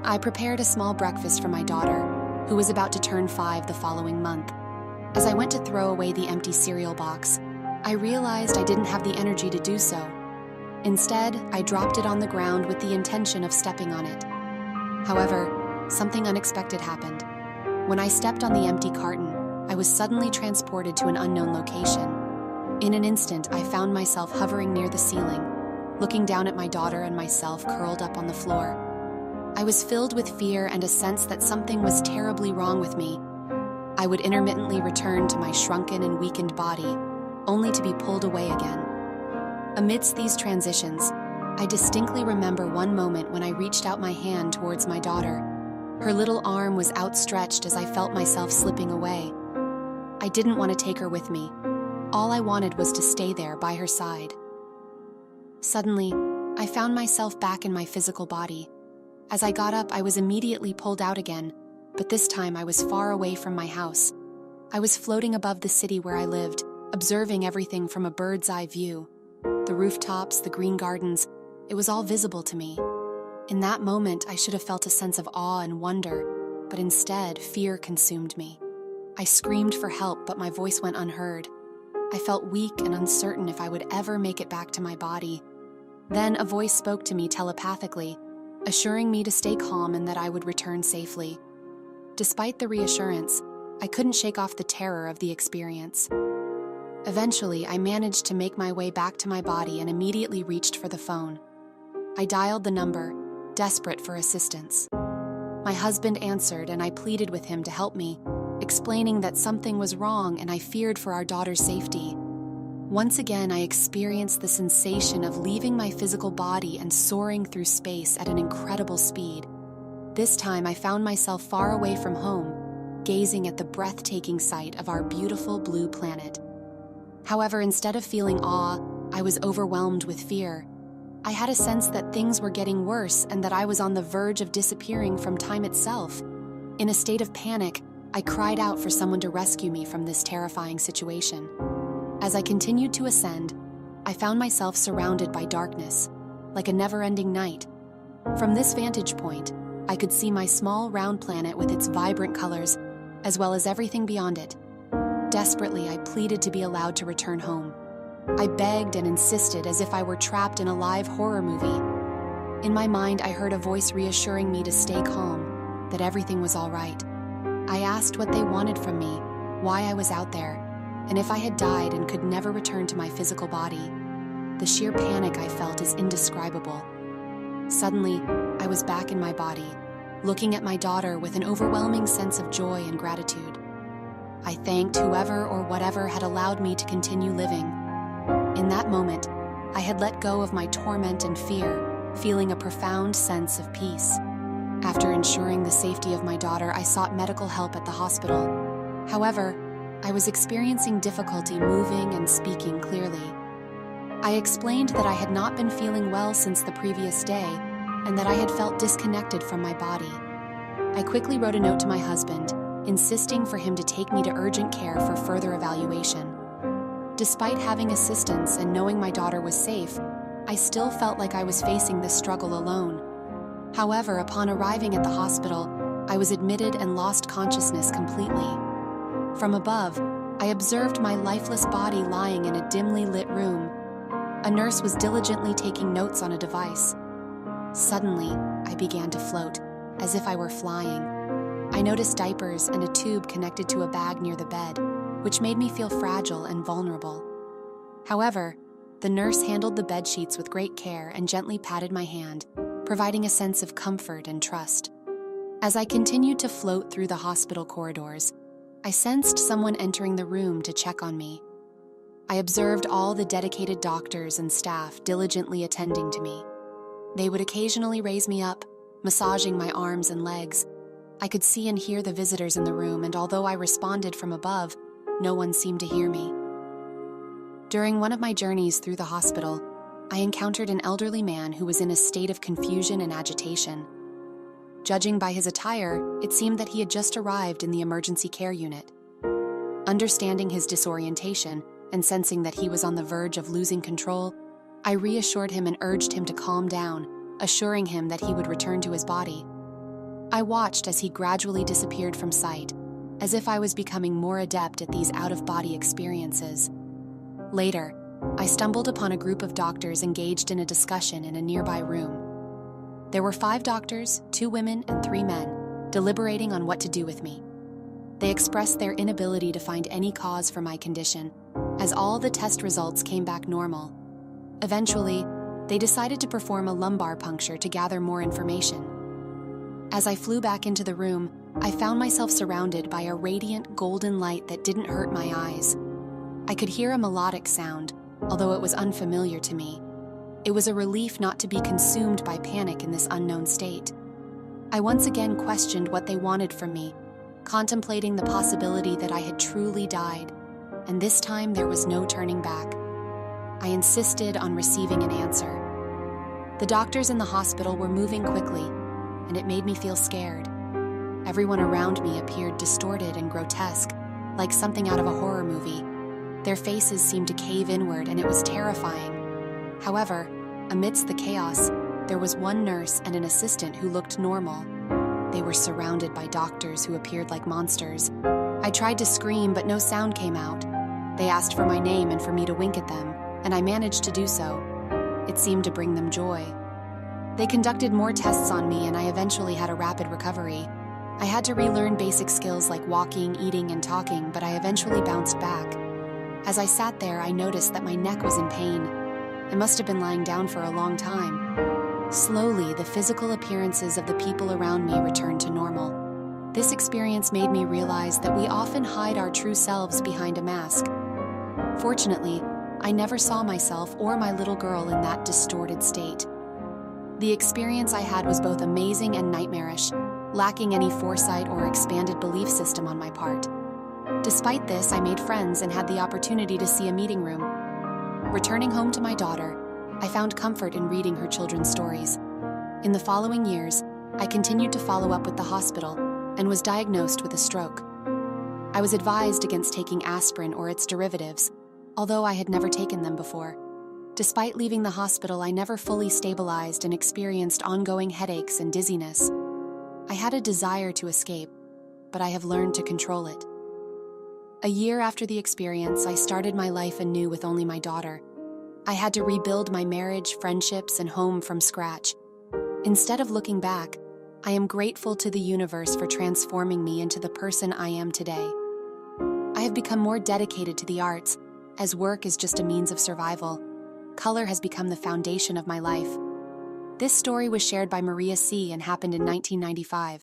I prepared a small breakfast for my daughter, who was about to turn 5 the following month. As I went to throw away the empty cereal box, I realized I didn't have the energy to do so. Instead, I dropped it on the ground with the intention of stepping on it. However, something unexpected happened. When I stepped on the empty carton, I was suddenly transported to an unknown location. In an instant, I found myself hovering near the ceiling, looking down at my daughter and myself curled up on the floor. I was filled with fear and a sense that something was terribly wrong with me. I would intermittently return to my shrunken and weakened body, only to be pulled away again. Amidst these transitions, I distinctly remember one moment when I reached out my hand towards my daughter. Her little arm was outstretched as I felt myself slipping away. I didn't want to take her with me. All I wanted was to stay there by her side. Suddenly, I found myself back in my physical body. As I got up, I was immediately pulled out again, but this time I was far away from my house. I was floating above the city where I lived, observing everything from a bird's eye view. The rooftops, the green gardens, it was all visible to me. In that moment, I should have felt a sense of awe and wonder, but instead, fear consumed me. I screamed for help, but my voice went unheard. I felt weak and uncertain if I would ever make it back to my body. Then a voice spoke to me telepathically, assuring me to stay calm and that I would return safely. Despite the reassurance, I couldn't shake off the terror of the experience. Eventually, I managed to make my way back to my body and immediately reached for the phone. I dialed the number, desperate for assistance. My husband answered and I pleaded with him to help me, explaining that something was wrong and I feared for our daughter's safety. Once again, I experienced the sensation of leaving my physical body and soaring through space at an incredible speed. This time, I found myself far away from home, gazing at the breathtaking sight of our beautiful blue planet. However, instead of feeling awe, I was overwhelmed with fear. I had a sense that things were getting worse and that I was on the verge of disappearing from time itself. In a state of panic, I cried out for someone to rescue me from this terrifying situation. As I continued to ascend, I found myself surrounded by darkness, like a never-ending night. From this vantage point, I could see my small round planet with its vibrant colors, as well as everything beyond it. Desperately, I pleaded to be allowed to return home. I begged and insisted as if I were trapped in a live horror movie. In my mind, I heard a voice reassuring me to stay calm, that everything was all right. I asked what they wanted from me, why I was out there, and if I had died and could never return to my physical body. The sheer panic I felt is indescribable. Suddenly, I was back in my body, looking at my daughter with an overwhelming sense of joy and gratitude. I thanked whoever or whatever had allowed me to continue living. In that moment, I had let go of my torment and fear, feeling a profound sense of peace. After ensuring the safety of my daughter, I sought medical help at the hospital. However, I was experiencing difficulty moving and speaking clearly. I explained that I had not been feeling well since the previous day and that I had felt disconnected from my body. I quickly wrote a note to my husband, insisting for him to take me to urgent care for further evaluation. Despite having assistance and knowing my daughter was safe, I still felt like I was facing this struggle alone. However, upon arriving at the hospital, I was admitted and lost consciousness completely. From above, I observed my lifeless body lying in a dimly lit room. A nurse was diligently taking notes on a device. Suddenly, I began to float, as if I were flying. I noticed diapers and a tube connected to a bag near the bed, which made me feel fragile and vulnerable. However, the nurse handled the bed sheets with great care and gently patted my hand, providing a sense of comfort and trust. As I continued to float through the hospital corridors, I sensed someone entering the room to check on me. I observed all the dedicated doctors and staff diligently attending to me. They would occasionally raise me up, massaging my arms and legs. I could see and hear the visitors in the room, and although I responded from above, no one seemed to hear me. During one of my journeys through the hospital, I encountered an elderly man who was in a state of confusion and agitation. Judging by his attire, it seemed that he had just arrived in the emergency care unit. Understanding his disorientation and sensing that he was on the verge of losing control, I reassured him and urged him to calm down, assuring him that he would return to his body. I watched as he gradually disappeared from sight, as if I was becoming more adept at these out-of-body experiences. Later, I stumbled upon a group of doctors engaged in a discussion in a nearby room. There were 5 doctors, 2 women and 3 men, deliberating on what to do with me. They expressed their inability to find any cause for my condition, as all the test results came back normal. Eventually, they decided to perform a lumbar puncture to gather more information. As I flew back into the room, I found myself surrounded by a radiant golden light that didn't hurt my eyes. I could hear a melodic sound, although it was unfamiliar to me. It was a relief not to be consumed by panic in this unknown state. I once again questioned what they wanted from me, contemplating the possibility that I had truly died, and this time there was no turning back. I insisted on receiving an answer. The doctors in the hospital were moving quickly, and it made me feel scared. Everyone around me appeared distorted and grotesque, like something out of a horror movie. Their faces seemed to cave inward, and it was terrifying. However, amidst the chaos, there was one nurse and an assistant who looked normal. They were surrounded by doctors who appeared like monsters. I tried to scream, but no sound came out. They asked for my name and for me to wink at them, and I managed to do so. It seemed to bring them joy. They conducted more tests on me, and I eventually had a rapid recovery. I had to relearn basic skills like walking, eating, and talking, but I eventually bounced back. As I sat there, I noticed that my neck was in pain. I must have been lying down for a long time. Slowly, the physical appearances of the people around me returned to normal. This experience made me realize that we often hide our true selves behind a mask. Fortunately, I never saw myself or my little girl in that distorted state. The experience I had was both amazing and nightmarish, lacking any foresight or expanded belief system on my part. Despite this, I made friends and had the opportunity to see a meeting room. Returning home to my daughter, I found comfort in reading her children's stories. In the following years, I continued to follow up with the hospital and was diagnosed with a stroke. I was advised against taking aspirin or its derivatives, although I had never taken them before. Despite leaving the hospital, I never fully stabilized and experienced ongoing headaches and dizziness. I had a desire to escape, but I have learned to control it. A year after the experience, I started my life anew with only my daughter. I had to rebuild my marriage, friendships, and home from scratch. Instead of looking back, I am grateful to the universe for transforming me into the person I am today. I have become more dedicated to the arts, as work is just a means of survival. Color has become the foundation of my life. This story was shared by Maria C. and happened in 1995.